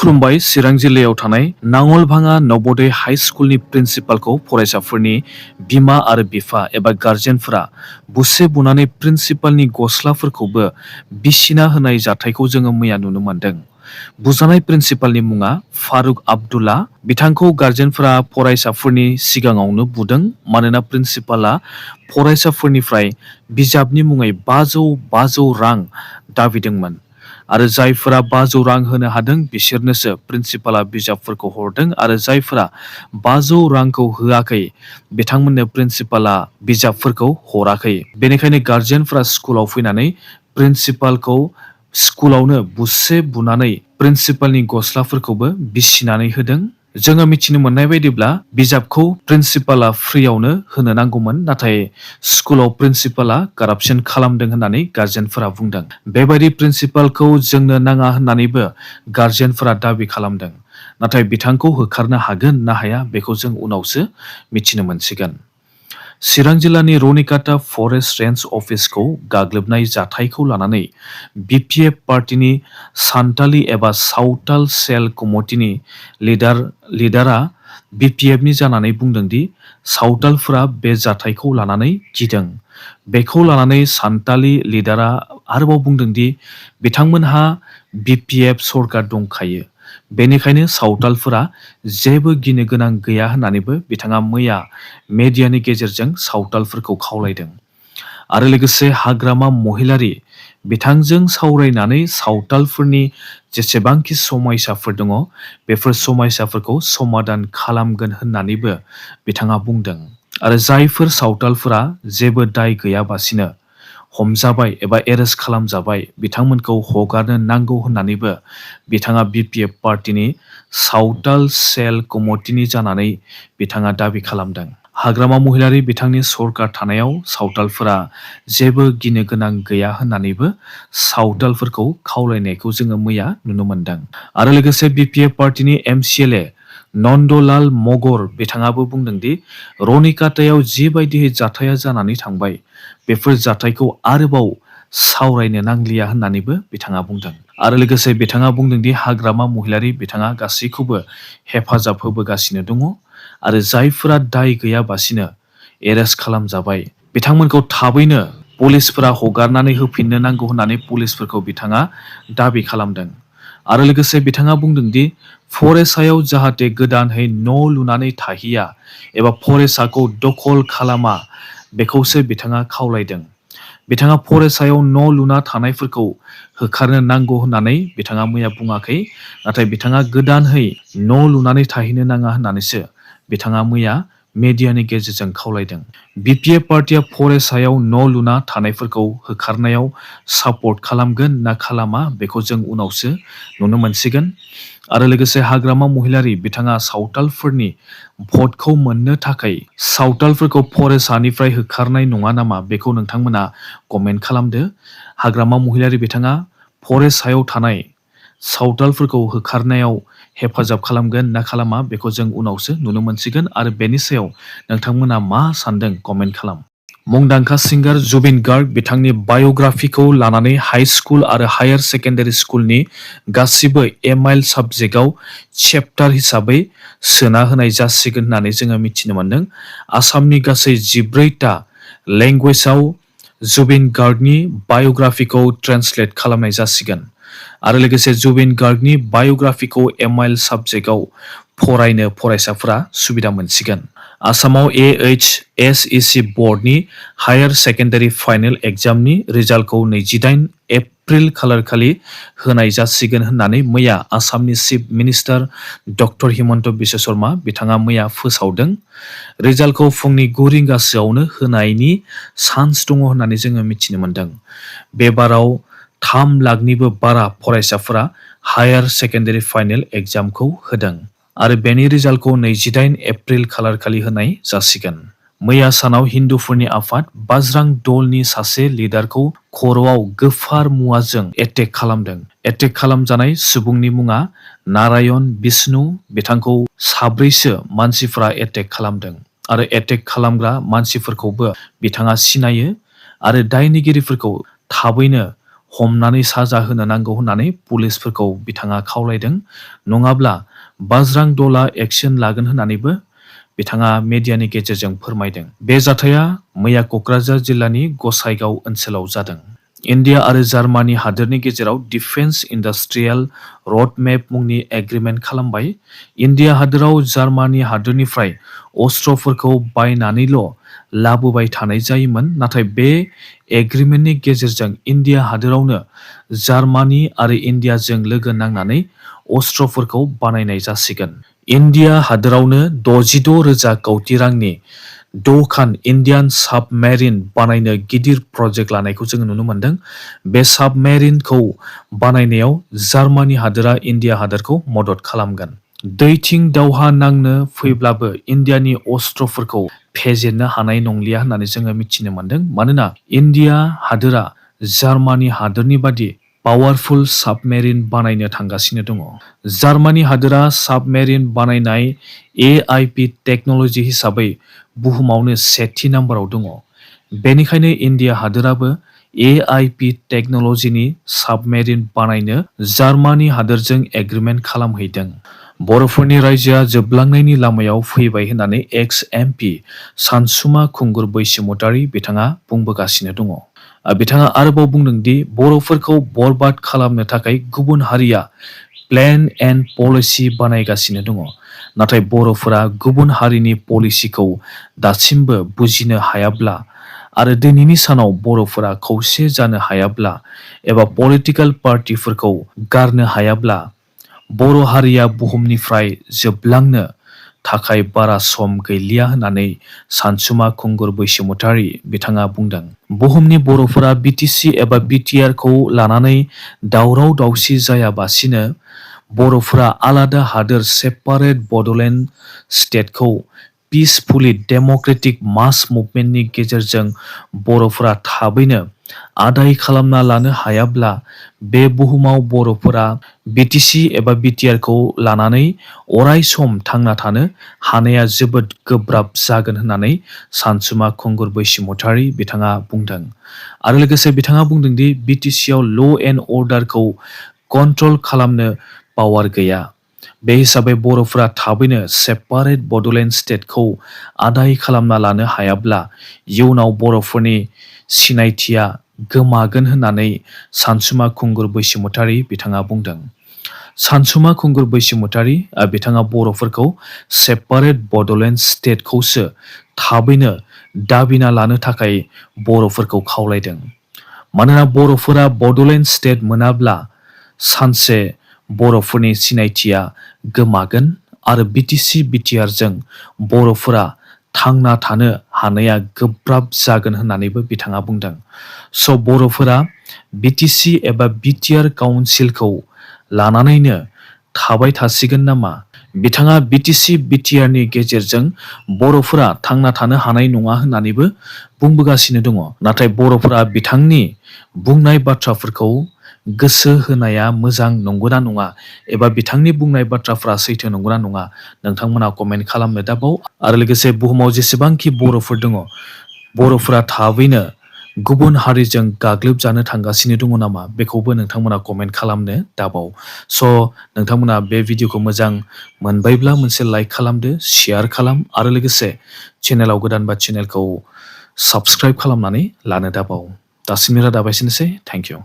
खुलुमबाय चिरां जिल्लायाव थानाय नांगलभाङा नवोदय हाई स्कुलनि प्रिन्सिपालखौ फरायसाफोरनि बिमा आरो बिफा एबा गार्जेनफोरा बुसे बुनानै प्रिन्सिपालनि गस्लाफोरखौबो बिसिना होनाय जाथायखौ जोङो मैया नुनो मोन्दों। बुजानाय प्रिन्सिपालनि मुङा फारुक आब्दुल्ला। बिथांखौ गार्जेनफोरा फरायसाफोरनि सिगाङावनो बुदों मानोना प्रिन्सिपाला फरायसाफोरनिफ्राय बिजाबनि मुङै 500 रां दाबिदोंमोन आरो जायफोरा 500 रां होनो हादों बिसोरनोसो प्रिन्सिपाला बिजाबफोरखौ हरदों आरो जायफोरा 500 रांखौ होआखै बिथांमोननो प्रिन्सिपाला बिजाबफोरखौ हराखै। बेनिखायनो गार्जेनफोरा स्कुलाव फैनानै प्रिन्सिपालखौ स्कुलावनो बुसे बुनानै प्रिन्सिपालनि गस्लाफोरखौबो बिसिनानै होदों। जोङो मिथिनो मोननाय बायदिब्ला बिजाबखौ प्रिन्सिपाला फ्रियावनो होनो नांगौमोन, नाथाय स्कुलाव प्रिन्सिपाला कारापसन खालामदों होननानै गार्जेनफोरा बुंदों। बेबायदि प्रिन्सिपालखौ जोंनो नाङा होननानैबो गार्जेनफोरा दाबि खालामदों। नाथाय बिथांखौ होखारनो हागोन ना हाया बेखौ जों उनावसो मिथिनो मोनसिगोन। चिरां जिल्लानि रनिकाटा फरेस्ट रेन्ज अफिसखौ गाग्लोबनाय जाथायखौ लानानै बिपिएफ पार्टीनि सान्थालि एबा सावताल सेल कमिटिनि लिडारा बिपिएफनि जानानै बुंदोंदि सावतालफोरा बे जाथायखौ लानानै गिदों। बेखौ लानानै सान्थालि लिडारा आरोबाव बुंदोंदि बिथांमोनहा बिपिएफ सरकार दंखायो, बेनिखायनो सावतालफोरा जेबो गिनो गोनां गैया होननानैबो बिथाङा मैया मेडियानि गेजेरजों सावतालफोरखौ खावलायदों। आरो लोगोसे हाग्रामा महिलारि बिथांजों सावरायनानै सावतालफोरनि जेसेबांखि समयसाफोर दङ बेफोर समयसाफोरखौ समाधान खालामगोन होननानैबो बिथाङा बुंदों। आरो जायफोर सावतालफोरा जेबो दाय गैयाबासिनो हमजाबाय एबा एरेस्ट खालामजाबाय बिथांमोनखौ हगारनो नांगौ होननानैबो बिथाङा बिपिएफ पार्टीनि सावताल सेल कमिटिनि जानानै बिथाङा दाबि खालामदों। हाग्रामा महिलारि बिथांनि सरकार थानायाव सावतालफोरा जेबो गिनो गोनां गैया होननानैबो सावतालफोरखौ खावलायनायखौ जोङो मैया नुनो मोनदों। आरो लोगोसे बिपिएफ पार्टीनि एमसिएलए नन्दलाल मगर बिथाङाबो बुंदोंदि रनिकाटायाव जिबायदियै जाथाया जानानै थांबाय बेफोर जाथायखौ आरोबाव सावरायनो नांलिया होननानैबो बिथाङा बुंदों। आरो लोगोसे बिथाङा बुंदोंदि हाग्रामा महिलारि बिथाङा गासैखौबो हेफाजाब होबोगासिनो दङ आरो जायफोरा दाय गैयाबासिनो एरेस्ट खालामजाबाय बिथांमोनखौ थाबैनो पुलिसफोरा हगारनानै होफिननो नांगौ होननानै पुलिसफोरखौ बिथाङा दाबि खालामदों। आरो लोगोसे बिथाङा बुंदोंदि फरेस्टआव जाहाथे गोदानहै न' लुनानै थाहैया एबा फरेस्टखौ दखल खालामा बेखौसो बिथाङा खावलायदों। बिथाङा फरेस्टआव न' लुना थानायफोरखौ होखारनो नांगौ होननानै बिथाङा मैया बुङाखै, नाथाय बिथाङा गोदानहै न' लुनानै थाहैनो नाङा होननानैसो बिथाङा मैया मेडियानि गेजेरजों खावलायदों। बिपिएफ पार्टीया फरेस्टआव न' लुना थानायफोरखौ होखारनायाव सापर्ट खालामगोन ना खालामा बेखौ जों उनावसो नुनो मोनसिगोन। आरो लोगोसे हाग्रामा महिलारि बिथाङा सावतालफोरनि भटखौ मोननो थाखाय सावतालफोरखौ फरेस्टनिफ्राय होखारनाय नङा नामा बेखौ नोंथांमोना कमेन्ट खालामदो। हाग्रामा महिलारि बिथाङा फरेस्टआव थानाय सावतालफोरखौ होखारनायाव हेफाजाब खालामगोन ना खालामा बेखौ जों उनावसो नुनो मोनसिगोन। आरो बेनि सायाव नोंथांमोना मा सानदों कमेन्ट खालाम। मुंदांखा सिंगार जुबिन गार्ग बिथांनि बाय'ग्राफिखौ लानानै हाई स्कुल आरो हायार सेकेन्डारि स्कुलनि गासिबो एमआइल साबजेक्टआव चेप्टार हिसाबै सोना होनाय जासिगोन होननानै जोङो मिथिनो मोन्दों। आसामनि गासै 14टा लेंगुवेजाव जुबिन गार्गनि बाय'ग्राफिखौ ट्रेन्सलेट खालामनाय जासिगोन। आरो लोगोसे जुबिन गार्गनि बाय'ग्राफिखौ एमआइल साबजेक्टआव फरायनो फरायसाफोरा सुबिदा मोनसिगोन। आसामाव एएइचएसइसि बोर्डनि हायार सेकेन्डारि फाइनेल एग्जामनि रिजाल्टखौ 28 एप्रिल खालारखालि होनाय जासिगोन होननानै मैया आसामनि chief minister doctor Himanta Biswa Sharma बिथाङा मैया फोसावदों। रिजाल्टखौ फुंनि 9 रिंगासोआवनो होनायनि चान्स दङ होननानै जोङो मिथिनो मोन्दों। बे बाराव 3 लाखनिबो बारा फरायसाफोरा हायार सेकेन्डारि फाइनेल एग्जामखौ होदों आरो बेनि रिजाल्टखौ 28 एप्रिल खालारखालि होनाय जासिगोन। मैया सानाव हिन्दुफोरनि आफाद बाजरां दलनि सासे लिडारखौ खर'आव गोफार मुवाजों एटेक खालामदों। एटेक खालामजानाय सुबुंनि मुङा नारायण बिष्णु। बिथांखौ 4सो मानसिफोरा एटेक खालामदों आरो एटेक खालामग्रा मानसिफोरखौबो बिथाङा सिनायो आरो दायनिगिरिफोरखौ थाबैनो हमनानै साजा होनो नांगौ होननानै पुलिसफोरखौ बिथाङा खावलायदों। नङाब्ला बाज्रां दलआ एक्सन लागोन होननानैबो बिथाङा मेडियानि गेजेरजों फोरमायदों। बे जाथाया मैया क'क्राझार जिल्लानि गसाइगाव ओनसोलाव जादों। इन्डिया आरो जार्मानी हादोरनि गेजेराव डिफेन्स इन्डास्ट्रियेल रडमेप मुंनि एग्रिमेन्ट खालामबाय। इन्डिया हादोराव जार्मानी हादोरनिफ्राय अस्त्रफोरखौ बायनानैल' लाबोबाय थानाय जायोमोन, नाथाय बे एग्रिमेन्टनि गेजेरजों इन्डिया हादोरावनो जार्मानी आरो इन्डियाजों लोगो नांनानै अस्त्रफोरखौ बानायनाय जासिगोन। इन्डिया हादोरावनो 66,000 कौटि रांनि 6 खान इन्डियान साबमेरिन बानायनो गिदिर प्रजेक्ट लानायखौ जोङो नुनो मोन्दों। बे साबमेरिनखौ बानायनायाव जार्मानी हादोरा इन्डिया हादोरखौ मदद खालामगोन। दैथिं दावहा नांनो फैब्लाबो इन्डियानि अस्त्रफोरखौ फेजेननो हानाय नंलिया होननानै जोङो मिथिनो मोन्दों। मानोना इन्डिया हादोरा जार्मानी हादोरनि बादि पावारफुल साबमेरिन बानायनो थांगासिनो दङ। जार्मानी हादोरा साबमेरिन बानायनाय AIP टेक्न'लजि हिसाबै बुहुमावनो सेथि नाम्बाराव दङ। बेनिखायनो इन्डिया हादोराबो AIP टेक्न'लजिनि साबमेरिन बानायनो जार्मानी हादोरजों एग्रिमेन्ट खालामहैदों। बर'फोरनि रायजोआ जोबलांनायनि लामायाव फैबाय होननानै एक्स MP सानसुमा खुंगुर बैसोमुतारि बिथाङा बुंबोगासिनो दङ। बिथाङा आरोबाव बुंदों दि बर'फोरखौ बरबाद खालामनो थाखाय गुबुन हारिया प्लेन एन्ड पलिसि बानायगासिनो दङ। नाथाय बर'फोरा गुबुन हारिनि पलिसिखौ दासिमबो बुजिनो हायाब्ला आरो दिनैनि सानाव बर'फोरा खौसे जानो हायाब्ला एबा पलिटिकेल पार्टिफोरखौ गारनो हायाब्ला बर' हारिया बुहुमनिफ्राय जोबलांनो थाखाय बारा सम गैलिया होननानै सानसुमा खुंगुर बैसोमुतारि बिथाङा बुंदों। बुहुमनि बर'फोरा BTC एबा BTR खौ लानानै दावराव दावसि जायाबासिनो बर'फोरा आलादा हादोर सेपारेट बड'लेण्ड स्टेटखौ पिसफुलि डेम'क्रेटिक मास मुभमेन्टनि गेजेरजों बर'फोरा थाबैनो आदाय खालामना लानो हायाब्ला बे बुहुमाव बर'फोरा BTC एबा BTR खौ लानानै अराय सम थांना थानो हानाया जोबोद गोब्राब जागोन होननानै सानसुमा खुंगुर बैसोमुतारि बिथाङा बुंदों। आरो लोगोसे बिथाङा बुंदों दि BTC आव ल' एन्ड अर्डारखौ कन्ट्रल खालामनो पावार गैया। बे हिसाबै बर'फोरा थाबैनो सेपारेट बड'लेण्ड स्टेटखौ आदाय खालामना लानो हायाब्ला इयुनाव बर'फोरनि सिनायथिया गोमागोन होननानै सानसुमा खुंगुर बैसोमुतारि बिथाङा बुंदों। सानसुमा खुंगुर बैसोमुतारि बिथाङा बर'फोरखौ सेपारेट बड'लेण्ड स्टेटखौसो थाबैनो दाबिना लानो थाखाय बर'फोरखौ खावलायदों। मानोना बर'फोरा बड'लेण्ड स्टेट मोनाब्ला सानसे बर'फोरनि सिनायथिया गोमागोन आरो BTC BTR जों बर'फोरा थांना थानो हानाया गोब्राब जागोन होननानैबो बिथाङा बुंदों। स' बर'फोरा BTC एबा BTR काउन्सिलखौ लानानैनो थाबाय थासिगोन नामा? बिथाङा BTC BTR नि गेजेरजों बर'फोरा थांना थानो हानाय नङा होननानैबो बुंबोगासिनो दङ। नाथाय बर'फोरा बिथांनि बुंनाय बाथ्राफोरखौ गोसो होनाया मोजां नंगौना नङा एबा बिथांनि बुंनाय बाथ्राफ्रा सैथो नंगौना नङा नोंथांमोना कमेन्ट खालामनो दाबाव। आरो लोगोसे बुहुमाव जेसेबांखि बर'फोर दङ, बर'फोरा थाबैनो गुबुन हारिजों गाग्लोबजानो थांगासिनो दङ नामा बेखौबो नोंथांमोना कमेन्ट खालामनो दाबाव। स' नोंथांमोना बे भिडिअखौ मोजां मोनबायब्ला मोनसे लाइक खालामदो, शेयार खालाम आरो लोगोसे चेनेलाव गोदानबा चेनेलखौ साबस्क्राइब खालामनानै लानो दाबाव। दासिमनि रादाबा एसेनोसै। Thank you.